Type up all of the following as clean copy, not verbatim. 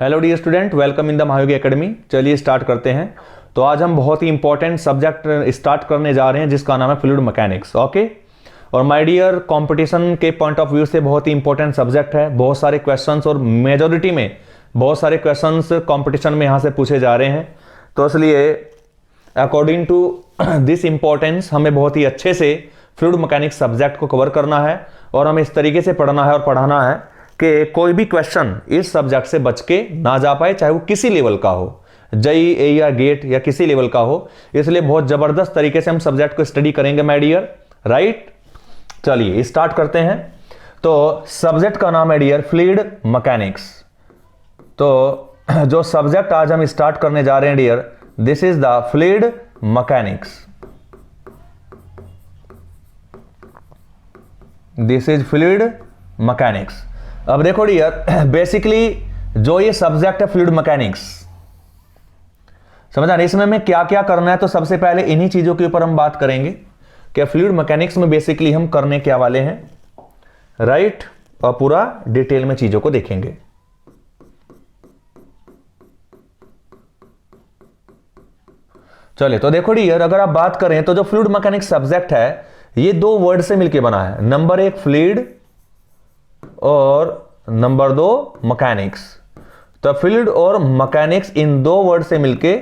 Hello dear student, welcome in the Mahayogi Academy. चलिए start करते हैं। तो आज हम बहुत ही इंपॉर्टेंट सब्जेक्ट स्टार्ट करने जा रहे हैं जिसका नाम है फ्लूइड मैकेनिक्स। ओके, और माय डियर, कंपटीशन के पॉइंट ऑफ व्यू से बहुत ही इंपॉर्टेंट सब्जेक्ट है। बहुत सारे क्वेश्चंस और मेजॉरिटी में बहुत सारे क्वेश्चंस कंपटीशन में यहाँ से पूछे जा रहे हैं। तो इसलिए अकॉर्डिंग टू दिस इंपॉर्टेंस हमें बहुत ही अच्छे से फ्लूइड मैकेनिक्स सब्जेक्ट को कवर करना है और हमें इस तरीके से पढ़ना है और पढ़ाना है कि कोई भी क्वेश्चन इस सब्जेक्ट से बच के ना जा पाए, चाहे वो किसी लेवल का हो, जेई ए या गेट या किसी लेवल का हो। इसलिए बहुत जबरदस्त तरीके से हम सब्जेक्ट को स्टडी करेंगे माय डियर, राइट। चलिए स्टार्ट करते हैं। तो सब्जेक्ट का नाम है डियर फ्लूइड मैकेनिक्स। तो जो सब्जेक्ट आज हम स्टार्ट करने जा रहे हैं dear, this is the fluid mechanics. This is fluid mechanics. अब देखो डियर, बेसिकली जो ये सब्जेक्ट है फ्लूइड मैकेनिक्स, समझा ना, इसमें हमें क्या क्या करना है। तो सबसे पहले इन्हीं चीजों के ऊपर हम बात करेंगे कि फ्लूइड मैकेनिक्स में बेसिकली हम करने क्या वाले हैं, राइट, और पूरा डिटेल में चीजों को देखेंगे। चलिए तो देखो डियर, अगर आप बात करें तो जो फ्लूइड मैकेनिक्स सब्जेक्ट है ये दो वर्ड से मिलकर बना है। नंबर एक फ्लूइड और नंबर दो मैकेनिक्स। तो फ्लूइड और मैकेनिक्स इन दो वर्ड से मिलके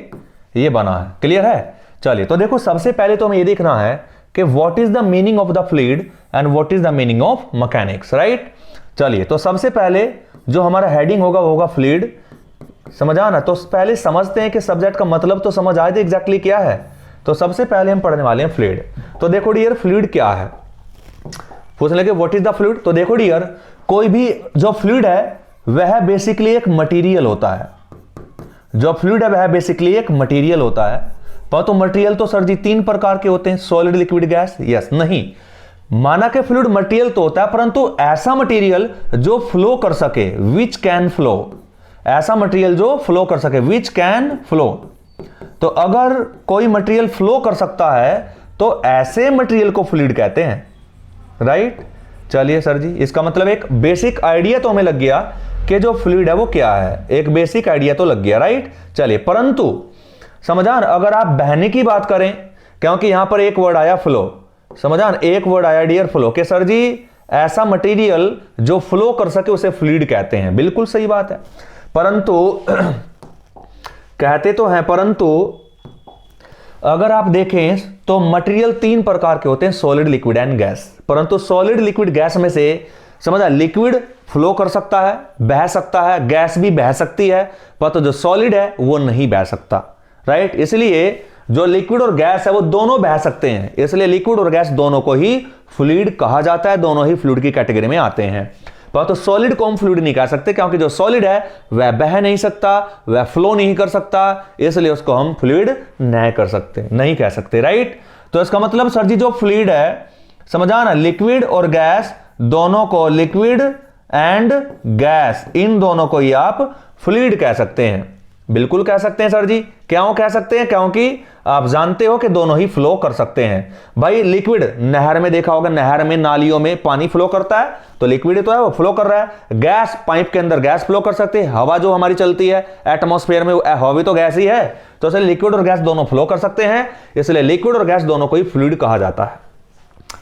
ये बना है। क्लियर है। चलिए तो देखो, सबसे पहले तो हमें ये देखना है कि what is the meaning of the fluid and what is the meaning of mechanics, right. चलिए तो सबसे पहले जो हमारा हेडिंग होगा वो होगा फ्लूइड, समझा ना। तो पहले समझते हैं कि सब्जेक्ट का मतलब तो समझ आए थे एग्जैक्टली क्या है। तो सबसे पहले हम पढ़ने वाले हैं फ्लूइड। तो देखो डियर, फ्लूइड क्या है, पूछ लेंगे व्हाट इज द फ्लूइड। तो देखो डियर, कोई भी जो फ्लूइड है वह बेसिकली एक मटेरियल होता है। जो फ्लूइड है वह बेसिकली एक मटेरियल होता है। पर तो मटेरियल तो सर जी तीन प्रकार के होते हैं, सॉलिड, लिक्विड, गैस। यस, नहीं, माना कि फ्लूइड मटेरियल तो होता है, परंतु ऐसा मटेरियल जो फ्लो कर सके, विच कैन फ्लो। ऐसा मटेरियल जो फ्लो कर सके, विच कैन फ्लो। तो अगर कोई मटेरियल फ्लो कर सकता है तो ऐसे मटेरियल को फ्लूइड कहते हैं, राइट। चलिए सर जी, इसका मतलब एक बेसिक आइडिया तो हमें लग गया कि जो फ्लूइड है वो क्या है, एक बेसिक आइडिया तो लग गया, राइट। चलिए, परंतु समझान, अगर आप बहने की बात करें, क्योंकि यहां पर एक वर्ड आया फ्लो, समझान, एक वर्ड आया डियर फ्लो, कि सर जी ऐसा मटेरियल जो फ्लो कर सके उसे फ्लूइड कहते हैं। बिल्कुल सही बात है, परंतु कहते तो हैं, परंतु अगर आप देखें तो मटेरियल तीन प्रकार के होते हैं, सॉलिड, लिक्विड एंड गैस। परंतु सॉलिड, लिक्विड, गैस में से समझा, लिक्विड फ्लो कर सकता है, बह सकता है, गैस भी बह सकती है, पर तो जो सॉलिड है वो नहीं बह सकता, राइट। इसलिए जो लिक्विड और गैस है वो दोनों बह सकते हैं, इसलिए लिक्विड और गैस दोनों को ही फ्लूइड कहा जाता है, दोनों ही फ्लूइड की कैटेगरी में आते हैं। पर तो सॉलिड को हम फ्लूइड नहीं कह सकते, क्योंकि जो सॉलिड है वह बह नहीं सकता, वह फ्लो नहीं कर सकता, इसलिए उसको हम फ्लूइड नहीं कर सकते, नहीं कह सकते, राइट। तो इसका मतलब सर जी जो फ्लूइड है, समझा ना, लिक्विड और गैस दोनों को, लिक्विड एंड गैस, इन दोनों को ही आप फ्लूइड कह सकते हैं। बिल्कुल कह सकते हैं सर जी। क्यों कह सकते हैं? क्योंकि आप जानते हो कि दोनों ही फ्लो कर सकते हैं। भाई लिक्विड, नहर में देखा होगा, नहर में, नालियों में पानी फ्लो करता है, तो लिक्विड तो है, वो फ्लो कर रहा है। गैस, पाइप के अंदर गैस फ्लो कर सकती है, हवा जो हमारी चलती है एटमॉस्फेयर में, हवा भी तो गैस ही है। तो इसलिए लिक्विड और गैस दोनों फ्लो कर सकते हैं, इसलिए लिक्विड और गैस दोनों को ही फ्लूइड कहा जाता है।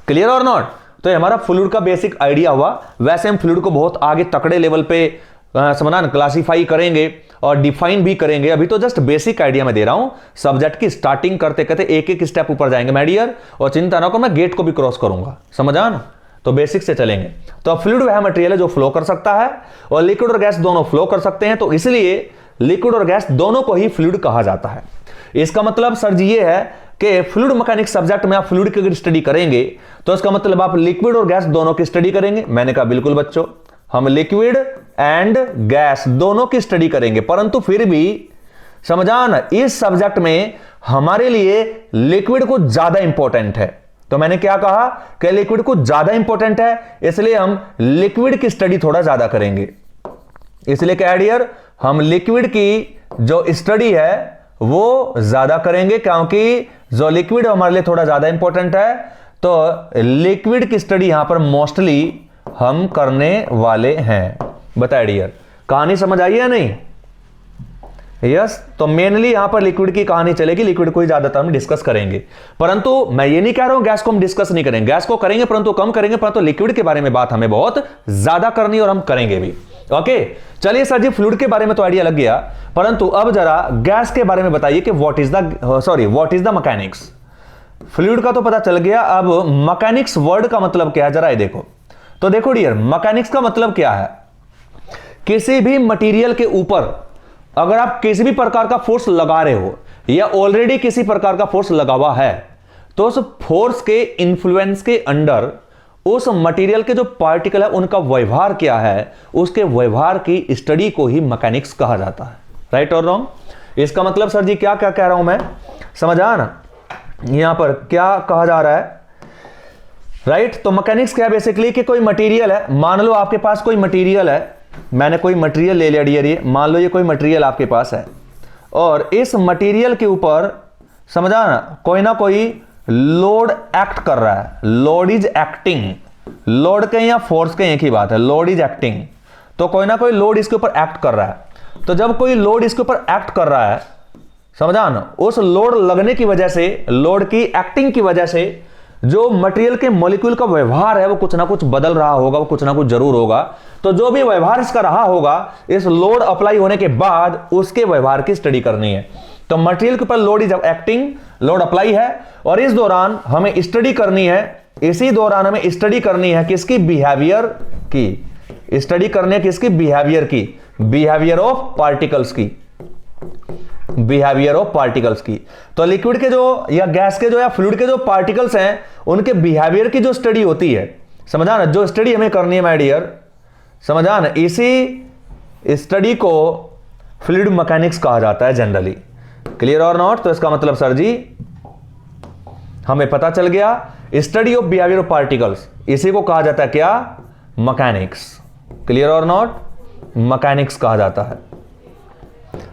क्लियर और नॉट? तो हमारा फ्लूइड का बेसिक आइडिया हुआ। वैसे हम फ्लूइड को बहुत आगे तकड़े लेवल पे समझना, क्लासीफाई करेंगे और डिफाइन भी करेंगे। अभी तो जस्ट बेसिक आइडिया में दे रहा हूं। सब्जेक्ट की स्टार्टिंग करते करते एक एक स्टेप ऊपर जाएंगे माय डियर, और चिंता ना करो, मैं गेट को भी क्रॉस करूंगा, समझा ना। तो बेसिक से चलेंगे। तो फ्लूइड वह मटेरियल है जो फ्लो कर सकता है, और लिक्विड और गैस दोनों फ्लो कर सकते हैं, तो इसलिए लिक्विड और गैस दोनों को ही फ्लूइड कहा जाता है। इसका मतलब सर जी ये है कि फ्लूइड मैकेनिक्स सब्जेक्ट में आप फ्लूइड की अगर स्टडी करेंगे तो इसका मतलब आप लिक्विड और गैस दोनों की स्टडी करेंगे। मैंने कहा बिल्कुल बच्चों, हम लिक्विड एंड गैस दोनों की स्टडी करेंगे, परंतु फिर भी समझा ना, इस सब्जेक्ट में हमारे लिए लिक्विड को ज्यादा इंपॉर्टेंट है। तो मैंने क्या कहा कि लिक्विड को ज्यादा इंपॉर्टेंट है, इसलिए हम लिक्विड की स्टडी थोड़ा ज्यादा करेंगे। इसलिए क्या डियर, हम लिक्विड की जो स्टडी है वो ज्यादा करेंगे, क्योंकि जो लिक्विड हमारे लिए थोड़ा ज्यादा इंपॉर्टेंट है। तो लिक्विड की स्टडी यहां पर मोस्टली हम करने वाले हैं। बताइए डियर, कहानी समझ आई है नहीं? यस तो मेनली यहां पर लिक्विड की कहानी चलेगी, लिक्विड को ही ज्यादातर हम डिस्कस करेंगे, परंतु मैं ये नहीं कह रहा हूं गैस को हम डिस्कस नहीं करेंगे, गैस को करेंगे परंतु कम करेंगे, परंतु लिक्विड के बारे में बात हमें बहुत ज्यादा करनी है और हम करेंगे भी। ओके चलिए सर जी, फ्लूइड के बारे में तो आइडिया लग गया, परंतु अब जरा गैस के बारे में बताइए कि what is the mechanics. Fluid का तो पता चल गया, अब मैकेनिक्स वर्ड का मतलब क्या है जरा ये देखो। तो देखो डियर, मैकेनिक्स का मतलब क्या है, किसी भी मटेरियल के ऊपर अगर आप किसी भी प्रकार का फोर्स लगा रहे हो या ऑलरेडी किसी प्रकार का फोर्स लगा हुआ है, तो उस फोर्स के इंफ्लुएंस के अंडर उस मटेरियल के जो पार्टिकल है उनका व्यवहार क्या है, उसके व्यवहार की स्टडी को ही मैकेनिक्स कहा जाता है। राइट और रॉन्ग? इसका मतलब सर जी क्या क्या कह रहा हूं मैं, समझ आया ना यहां पर क्या कहा जा रहा है। राइट तो मैकेनिक्स क्या है बेसिकली कि कोई मटेरियल है, मान लो आपके पास कोई मटेरियल है, मैंने कोई मटेरियल ले लिया डियर, ये मान लो ये कोई मटेरियल आपके पास है और इस मटेरियल के ऊपर समझा ना कोई लोड एक्ट कर रहा है, लोड इज एक्टिंग, लोड के या फोर्स के एक ही बात है, लोड इज एक्टिंग, तो कोई ना कोई लोड इसके ऊपर एक्ट कर रहा है। तो जब कोई लोड इसके ऊपर एक्ट कर रहा है, समझा ना, उस लोड लगने की वजह से, लोड की एक्टिंग की वजह से जो मटेरियल के मॉलिक्यूल का व्यवहार है वो कुछ ना कुछ बदल रहा होगा, वो कुछ ना कुछ जरूर होगा। तो जो भी व्यवहार इसका रहा होगा इस लोड अप्लाई होने के बाद उसके व्यवहार की स्टडी करनी है। तो मटेरियल के ऊपर load is acting, load apply है और इस दौरान हमें स्टडी करनी है, इसी दौरान हमें स्टडी करनी है किसकी, बिहेवियर की, स्टडी करनी है किसकी, बिहेवियर की, बिहेवियर ऑफ पार्टिकल्स की, बिहेवियर ऑफ पार्टिकल्स की। तो लिक्विड के जो या गैस के जो या फ्लूइड के जो पार्टिकल्स हैं उनके बिहेवियर की जो स्टडी होती है, समझा ना, जो स्टडी हमें करनी है माय डियर, समझा ना, इसी स्टडी को फ्लूइड मैकेनिक्स कहा जाता है जनरली। क्लियर और नॉट? तो इसका मतलब सर जी हमें पता चल गया, study of behaviour of particles, इसी को कहा जाता है क्या, मैकेनिक्स। क्लियर और नॉट? मैकेनिक्स कहा जाता है।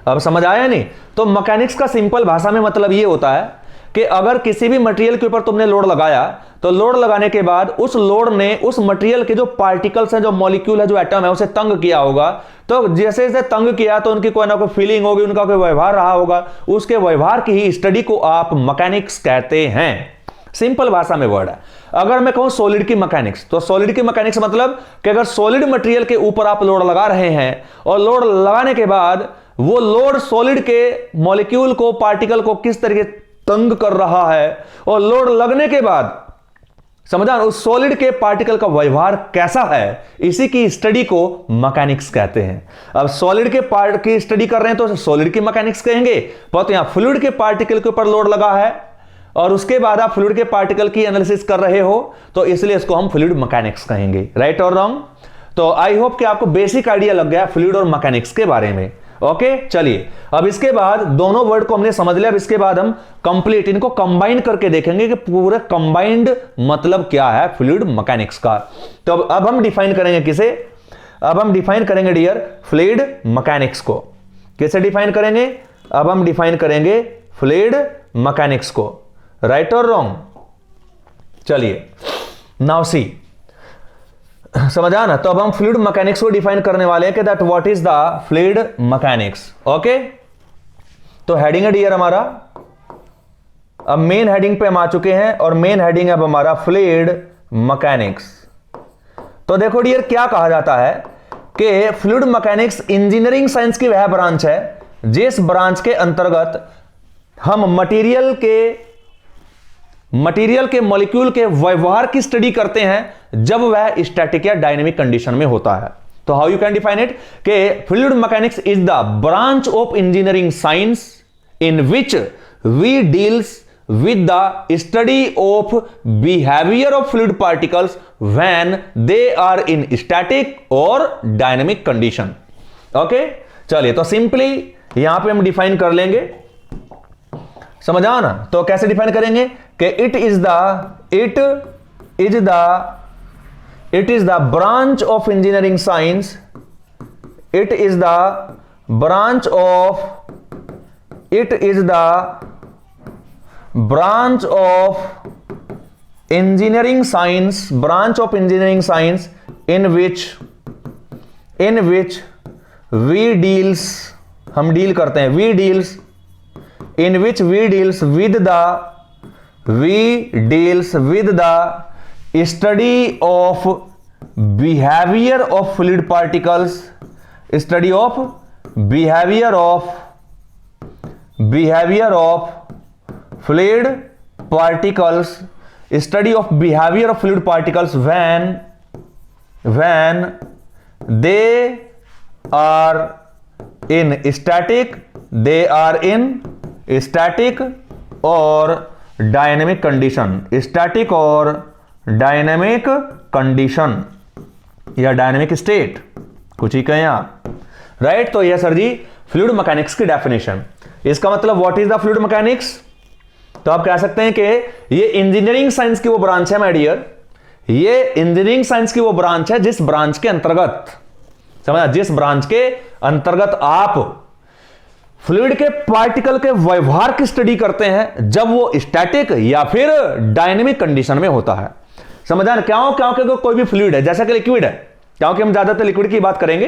अब समझ आया नहीं? तो मैकेनिक्स का सिंपल भाषा में मतलब यह होता है कि अगर किसी भी मटेरियल के ऊपर तुमने लोड लगाया, तो लोड लगाने के बाद उस लोड ने उस मटेरियल के जो पार्टिकल्स हैं, जो मॉलिक्यूल है, जो एटम है, उसे तंग किया होगा। तो जैसे जैसे तंग किया तो उनकी कोई ना कोई फीलिंग होगी, उनका कोई व्यवहार रहा होगा, उसके व्यवहार की ही स्टडी को आप मैकेनिक्स कहते हैं। सिंपल भाषा में वर्ड है। अगर मैं कहूं सॉलिड की मैकेनिक्स, तो सॉलिड की मैकेनिक्स मतलब कि अगर सॉलिड मटेरियल के ऊपर आप लोड लगा रहे हैं और लोड लगाने के बाद वो लोड सॉलिड के मॉलिक्यूल को, पार्टिकल को किस तरीके तंग कर रहा है, और लोड लगने के बाद समझा उस सॉलिड के पार्टिकल का व्यवहार कैसा है, इसी की स्टडी को मैकेनिक्स कहते हैं। अब सॉलिड के पार्ट की स्टडी कर रहे हैं तो सॉलिड की मैकेनिक्स कहेंगे, पर यहां फ्लूइड के पार्टिकल के ऊपर लोड लगा है और उसके बाद आप फ्लूइड के पार्टिकल की एनालिसिस कर रहे हो, तो इसलिए इसको हम फ्लूइड मैकेनिक्स कहेंगे। राइट और रॉन्ग? तो आई होप कि आपको बेसिक आइडिया लग गया फ्लूइड और मैकेनिक्स के बारे में। ओके चलिए, अब इसके बाद दोनों वर्ड को हमने समझ लिया। अब इसके बाद हम कंप्लीट इनको कंबाइन करके देखेंगे कि पूरे कंबाइंड मतलब क्या है फ्लूइड मैकेनिक्स का। तो अब हम डिफाइन करेंगे किसे, अब हम डिफाइन करेंगे डियर फ्लूइड मैकेनिक्स को। कैसे डिफाइन करेंगे? अब हम डिफाइन करेंगे फ्लूइड मैकेनिक्स को। राइट और रॉन्ग? चलिए नाउ सी, समझा ना। तो अब हम फ्लूइड मैकेनिक्स को डिफाइन करने वाले हैं कि that what is the fluid mechanics. Okay तो हेडिंग है डियर हमारा, अब मेन हेडिंग पे हम आ चुके हैं और मेन हेडिंग है अब हमारा फ्लूइड मैकेनिक्स। तो देखो डियर क्या कहा जाता है कि फ्लूइड मैकेनिक्स इंजीनियरिंग साइंस की वह ब्रांच है जिस ब्रांच के अंतर्गत हम मटेरियल के मॉलिक्यूल के व्यवहार की स्टडी करते हैं जब वह स्टैटिक या डायनेमिक कंडीशन में होता है। तो how you can define it कि fluid mechanics is the branch of engineering science in which we deals with the study of behavior of fluid particles when they are in static or dynamic condition. Okay चलिए, तो simply यहां पे हम define कर लेंगे, समझा ना। तो कैसे डिफाइन करेंगे कि it is the branch of engineering science, it is the branch of engineering science in which we deals हम डील करते हैं, we deals, in which we deals with the study of behaviour of fluid particles, study of behaviour of fluid particles, study of behaviour of fluid particles when they are in static or dynamic condition, static और dynamic condition या dynamic state, कुछ ही कहें आप, right. तो यह sir जी fluid mechanics की definition. इसका मतलब what is the fluid mechanics? तो आप कह सकते हैं कि ये इंजीनियरिंग साइंस की वो ब्रांच है माय डियर, ये इंजीनियरिंग साइंस की वो ब्रांच है जिस ब्रांच के अंतर्गत, समझा, जिस ब्रांच के अंतर्गत आप फ्लूइड के पार्टिकल के व्यवहार की स्टडी करते हैं जब वो स्टैटिक या फिर डायनेमिक कंडीशन में होता है। समझा ना? क्योंकि कोई भी फ्लूइड है, जैसा कि लिक्विड है, क्योंकि हम ज्यादातर लिक्विड की बात करेंगे,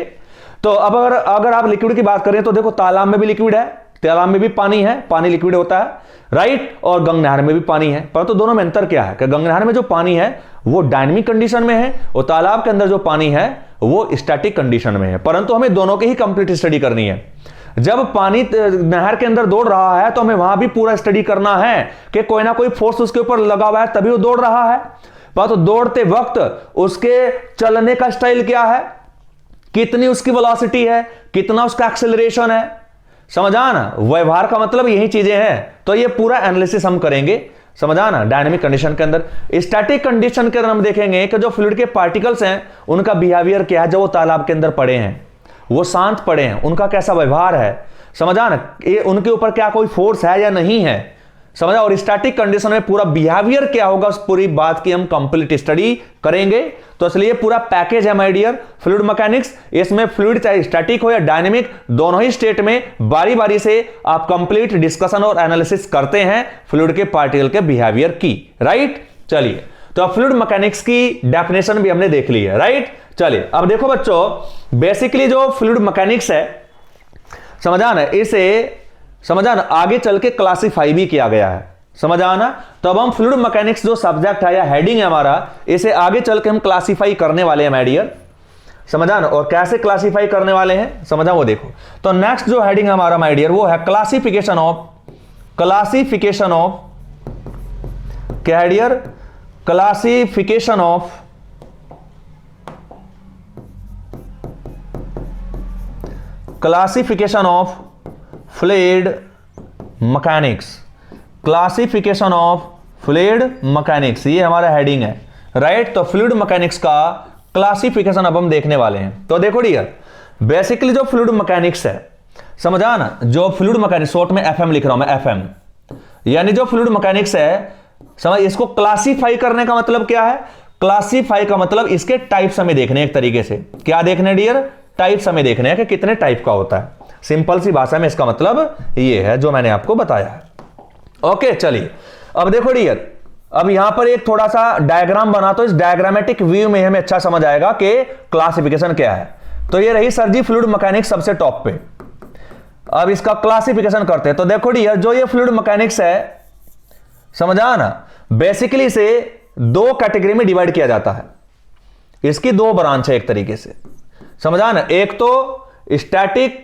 तो अब अगर आप लिक्विड की बात करें तो देखो तालाब में भी लिक्विड है, तालाब में भी पानी है, पानी लिक्विड होता है, राइट, और गंगा नहर में भी पानी है। परंतु दोनों में अंतर क्या है कि गंगा नहर में जो पानी है वो डायनेमिक कंडीशन में है और तालाब के अंदर जो पानी है वो स्टैटिक कंडीशन में है। परंतु हमें दोनों की ही कंप्लीट स्टडी करनी है। जब पानी नहर के अंदर दौड़ रहा है तो हमें वहां भी पूरा स्टडी करना है कि कोई ना कोई फोर्स उसके ऊपर लगा हुआ है तभी वो दौड़ रहा है। तो दौड़ते वक्त उसके चलने का स्टाइल क्या है, कितनी उसकी वेलोसिटी है, कितना उसका एक्सेलरेशन है, समझा ना? व्यवहार का मतलब यही चीजें हैं। तो ये पूरा एनालिसिस हम करेंगे, समझा ना? डायनेमिक कंडीशन के अंदर। स्टैटिक कंडीशन के अंदर हम देखेंगे कि जो फ्लूइड के पार्टिकल्स हैं उनका बिहेवियर क्या है, जब वो तालाब के अंदर पड़े हैं, वो शांत पड़े हैं, उनका कैसा व्यवहार है, समझा ना? ये उनके ऊपर क्या कोई फोर्स है या नहीं है, समझा? और स्टैटिक कंडीशन में पूरा बिहेवियर क्या होगा, उस पूरी बात की हम कंप्लीट स्टडी करेंगे। तो इसलिए पूरा पैकेज है माय डियर फ्लूइड मैकेनिक्स। इसमें फ्लूइड चाहे स्टैटिक हो या डायनेमिक, दोनों ही स्टेट में बारी बारी से आप कंप्लीट डिस्कशन और एनालिसिस करते हैं फ्लूइड के पार्टिकल के बिहेवियर की, राइट। चलिए, तो अब फ्लूइड मैकेनिक्स की डेफिनेशन भी हमने देख ली है, राइट। चलिए अब देखो बच्चों, बेसिकली जो फ्लूइड मैकेनिक्स है, समझा ना, इसे समझा ना आगे चल के क्लासिफाई भी किया गया है, समझा ना? तो अब हम फ्लूइड मैकेनिक्स जो सब्जेक्ट है या हेडिंग है हमारा, इसे आगे चल के हम क्लासिफाई करने वाले हैं माय डियर, समझा ना? और कैसे क्लासिफाई करने वाले हैं, समझा, वो देखो। तो नेक्स्ट जो हेडिंग हमारा माय डियर वो है क्लासिफिकेशन ऑफ क्या है dear? Classification of fluid mechanics, classification of fluid mechanics, ये हमारा हेडिंग है, राइट। तो फ्लूइड मैकेनिक्स का क्लासिफिकेशन अब हम देखने वाले हैं। तो देखो डियर, बेसिकली जो फ्लूइड मैकेनिक्स है, समझा ना, जो फ्लूइड मैकेनिक्स, शॉर्ट में एफएम लिख रहा हूं मैं, एफएम, यानी जो फ्लूइड मैकेनिक्स है, समझ, इसको क्लासिफाई करने का मतलब क्या है? क्लासिफाई का मतलब इसके टाइप्स हमें देखने, एक तरीके से क्या देखने डियर? टाइप्स हमें देखने हैं कि कितने टाइप का होता है। सिंपल सी भाषा में इसका मतलब ये है जो मैंने आपको बताया है। ओके, चलिए अब देखो डियर, अब यहां पर एक थोड़ा सा डायग्राम बना, तो इस डायग्रामेटिक व्यू में हमें अच्छा समझ आएगा कि क्लासिफिकेशन क्या है। तो ये रही सर जी फ्लूइड मैकेनिक्स सबसे टॉप पे। अब इसका क्लासिफिकेशन करते हैं। तो देखो डियर, जो ये फ्लूइड मैकेनिक्स है, समझा ना, बेसिकली इसे दो कैटेगरी में डिवाइड किया जाता है। इसकी दो ब्रांच है एक तरीके से, समझा ना, एक तो स्टैटिक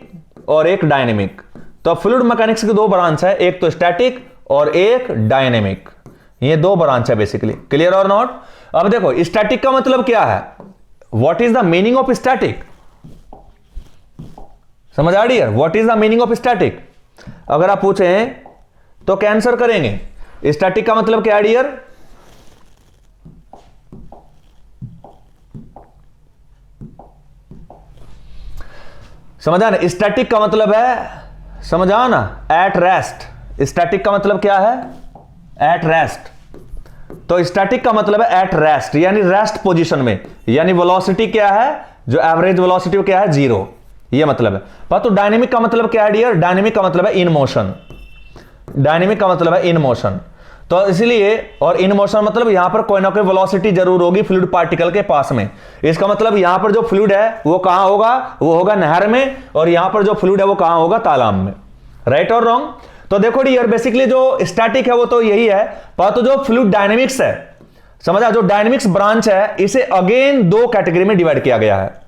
और एक डायनेमिक। तो फ्लूइड मैकेनिक्स की दो ब्रांच है, एक तो स्टैटिक और एक डायनेमिक, ये दो ब्रांच है बेसिकली। क्लियर और नॉट? अब देखो स्टैटिक का मतलब क्या है, what is the meaning of static, समझ आ रही है? What is the meaning of static अगर आप पूछें तो क्या आंसर करेंगे? स्टैटिक का मतलब क्या है डियर? समझा ना? स्टैटिक का मतलब है, समझा ना, एट रेस्ट। स्टैटिक का मतलब क्या है? At rest. तो स्टैटिक का मतलब है एट रेस्ट, यानी रेस्ट पोजीशन में, यानी वेलोसिटी क्या है, जो एवरेज वेलोसिटी क्या है, 0, ये मतलब है। पर तो डायनेमिक का मतलब क्या है डियर? डायनेमिक का मतलब है इन मोशन। डायनेमिक का मतलब है इन मोशन। तो इसलिए, और इन मोशन मतलब यहां पर कोई ना कोई वेलोसिटी जरूर होगी फ्लूइड पार्टिकल के पास में। इसका मतलब यहां पर जो फ्लूइड है वो कहां होगा, वो होगा नहर में, और यहां पर जो फ्लूइड है वो कहां होगा, तालाब में। राइट और रॉन्ग? तो देखो डियर, बेसिकली जो स्टैटिक है वो तो यही है, पर तो जो फ्लूइड डायनेमिक्स है, समझा, जो डायनेमिक्स ब्रांच है, इसे अगेन दो कैटेगरी में डिवाइड किया गया है।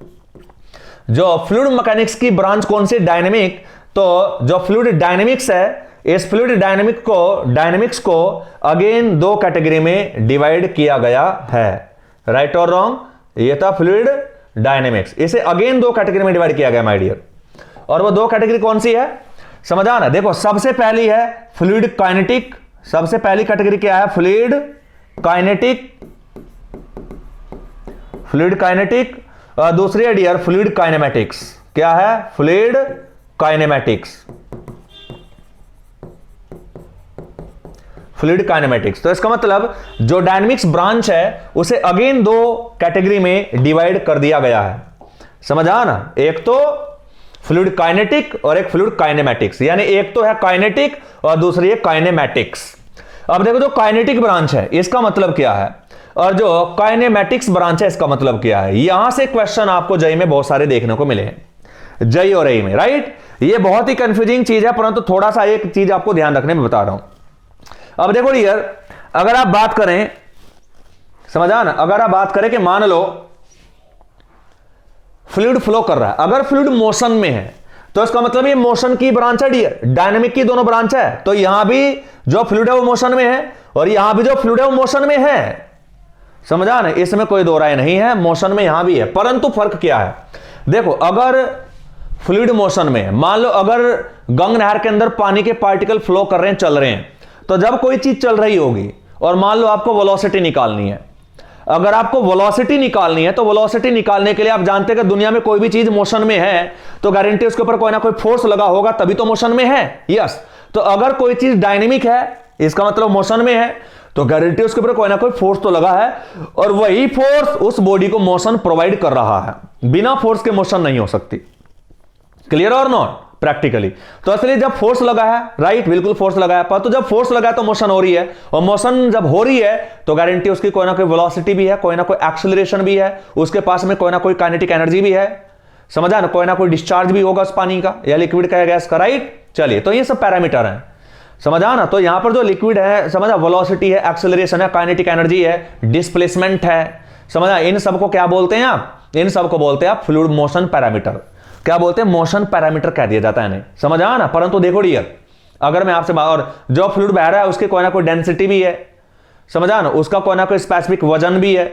जो फ्लूइड मैकेनिक्स की ब्रांच कौन सी, डायनेमिक, तो जो फ्लूइड डायनेमिक्स है, इस फ्लूइड डायनेमिक्स को अगेन दो कैटेगरी में डिवाइड किया गया है। राइट और रॉन्ग? ये था फ्लूइड डायनेमिक्स, इसे अगेन दो कैटेगरी में डिवाइड किया गया माय डियर। और वो दो कैटेगरी कौन सी है, समझा ना? देखो, सबसे पहली है फ्लूइड काइनेटिक, सबसे पहली कैटेगरी क्या है, फ्लूइड काइनेटिक, और दूसरी है डियर फ्लूइड काइनेमैटिक्स। क्या है, फ्लूइड काइनेमैटिक्स, फ्लूइड काइनेमैटिक्स। तो इसका मतलब जो डायनेमिक्स ब्रांच है उसे अगेन दो कैटेगरी में डिवाइड कर दिया गया है, समझा ना? एक तो फ्लूइड काइनेटिक और एक फ्लूइड काइनेमैटिक्स, यानी एक तो है काइनेटिक और दूसरी है काइनेमैटिक्स। अब देखो, जो काइनेटिक ब्रांच है इसका मतलब क्या है, और जो काइनेमैटिक्स ब्रांच है इसका मतलब क्या है। यहां से क्वेश्चन आपको जेईई में बहुत सारे देखने को मिले हैं, जेईई और एई में, राइट? ये बहुत ही कंफ्यूजिंग चीज है, परंतु थोड़ा सा एक चीज आपको ध्यान रखने में बता रहा हूं। अब देखो डियर, अगर आप बात करें, समझा ना, अगर आप बात करें कि मान लो फ्लूइड फ्लो कर रहा है, अगर फ्लूइड मोशन में है तो इसका मतलब ये मोशन की ब्रांच है डियर, डायनेमिक की दोनों ब्रांच है। तो यहां भी जो फ्लूइड है वो मोशन में है, और यहां भी जो फ्लूइड है वो मोशन में है, समझा ना? इसमें कोई दो राय नहीं है, मोशन में यहां भी है, परंतु फर्क क्या है, देखो, अगर फ्लूइड मोशन में, मान लो अगर गंगा नहर के अंदर पानी के पार्टिकल फ्लो कर रहे हैं, चल रहे हैं, तो जब कोई चीज चल रही होगी और मान लो आपको वेलोसिटी निकालनी है, अगर आपको वेलोसिटी निकालनी है तो वेलोसिटी निकालने के लिए आप जानते हैं कि दुनिया में कोई भी चीज मोशन में है तो गारंटी उसके ऊपर कोई ना कोई फोर्स लगा होगा, तभी तो मोशन में है। यस, तो अगर कोई चीज डायनेमिक है, इसका मतलब मोशन में है, तो गारंटी उसके ऊपर कोई ना कोई फोर्स तो लगा है, और वही फोर्स उस बॉडी को मोशन प्रोवाइड कर रहा है। बिना फोर्स के मोशन नहीं हो सकती। क्लियर और नॉट? प्रैक्टिकली तो इसलिए जब फोर्स लगा है, राइट, बिल्कुल फोर्स लगा है, पर तो जब फोर्स लगा है तो मोशन हो रही है, और मोशन जब हो रही है तो गारंटी उसकी कोई ना कोई वेलोसिटी भी है, कोई ना कोई एक्सेलरेशन भी है, उसके पास में कोई ना कोई काइनेटिक एनर्जी भी है, समझा ना? कोई ना कोई डिस्चार्ज भी होगा उस पानी का या लिक्विड का या गैस का, राइट? चलिए, तो ये सब पैरामीटर हैं, समझा ना? तो यहां पर जो लिक्विड है, समझा, वेलोसिटी है, एक्सेलरेशन है, काइनेटिक एनर्जी है, डिस्प्लेसमेंट है, समझा? इन सबको क्या बोलते हैं आप? इन सबको बोलते हैं आप फ्लूइड मोशन पैरामीटर। क्या बोलते हैं? मोशन पैरामीटर कह दिया जाता है इन्हें, समझ आया ना? परंतु देखो डियर, अगर मैं आपसे और जो फ्लूइड बह रहा है उसकी कोई ना कोई डेंसिटी भी है, समझ आया ना? उसका कोई ना कोई स्पेसिफिक वजन भी है,